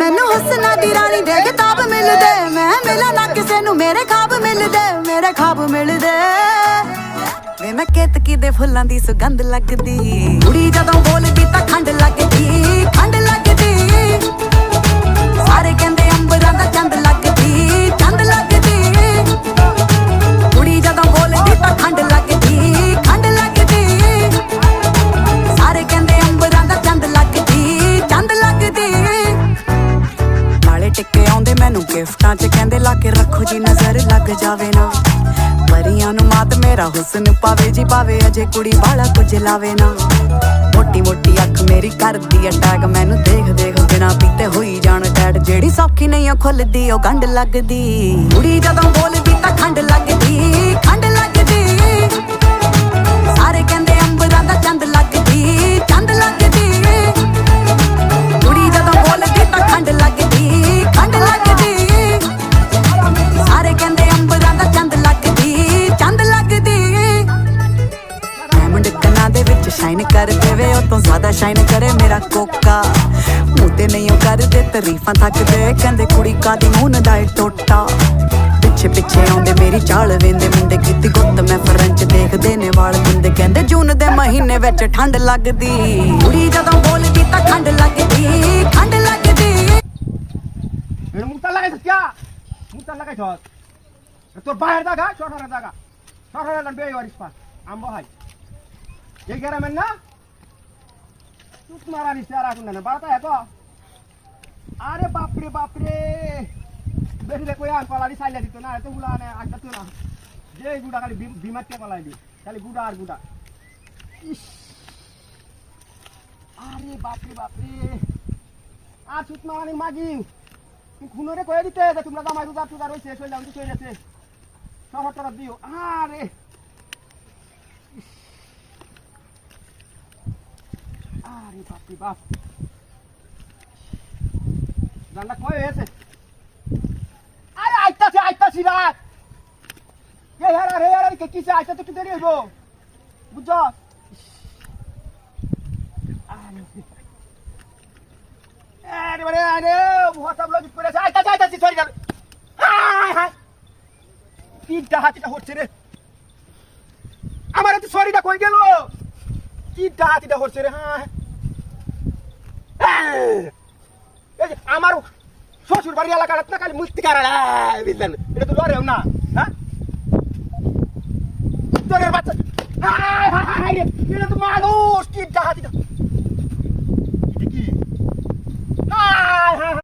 मैनू हुस्ना दी रानी दे किताब मिलदे मैं मिला ना किसे नू मेरे ख्वाब मिलदे वे मैं केतकी दे फुल्लां दी सुगंध लगदी कुड़ी जदों बोलदी तां खंड लगदी सारे कहंदे अंबरां दा चंद लगदी कुड़ी जदों बोलदी तां खंड लगदी सारे कहंदे अंबरां दा चंद लगदी नाले टिक्के आउंदे मैनू गिफ्टां च कहंदे ला के रखो जी नजर लग जावे ना परियां नू मात मेरा हुस्न पावे जी पावे अजे कुड़ी वाला कुछ लावे ना मोटी मोटी अख मेरी करदी अटैक मैनू देख बिना पीते होई जान टैट जेड़ी सौखी नहीं खुलदी ओ गंढ लगदी कुड़ी जदों बोलदी तां खंड लगदी सारे कहंदे अंबरां दा चंद लगदी कुड़ी जदों बोलदी तां खंड लगदी सारे कहंदे अंबरां दा चंद लगदी डायमंड कन्ना दे विच शाइन कर देवे ओ तो ज्यादा शाइन करे मेरा कोका मुंह ते नहीं कर दे तारीफां थक दे कहंदे कुड़ी कादी मून दा टोटा पिछे आउंदे मेरी चाल वेंदे मुंडे कीती गुत्त मैं फ्रेंच देखदे ने वाल दिंदे कहंदे जून दे महीने विच ठंड लगदी कुड़ी जदों बोलदी तां खंड लगदी मुक्ता लागाइछ क्या मुक्ता लागाइछ তোর বাইরে দাগা শহরে দাগা শহরে লম্বে ওয়ারিস পাস আম্বো হাই এই গ্রামের না তুই মারানি সারা কোন না বাতা এত আরে বাপ রে বেশি দেখো আর পালাড়ি সাইলা দিত না এত গুলা না আড্ডা তো না যে গুড়া খালি বিমাতে পালাই দি খালি গুড়া আর গুড়া ইস আরে বাপ রে আর তুই মারানি মাগি খুনরে কয়ে দিতে যে তোমরা জামাই রোজা টুজা রইছে চলে যাও চলে যাচ্ছে শহরটা দিও আরে বাপ জানলা কই হয়েছে আরে আইতাছি রাত এ হেরা কে কিসে আইতা তো কি দেরি হইব বুঝছ আরে ভটা ব্লগ করে আইতাছি সরি গেল তিনটা হাতিটা হচ্ছে রে আমার তো সরিটা কই গেল তিনটা হাতিটা হচ্ছে রে আমার শ্বশুর বাড়ি এলাকার না খালি মুস্তি কারা বুঝলেন এটা তো লড়েও না হ্যাঁ তোরের বাচ্চা এটা তো মানুষ তিনটা হাতিটা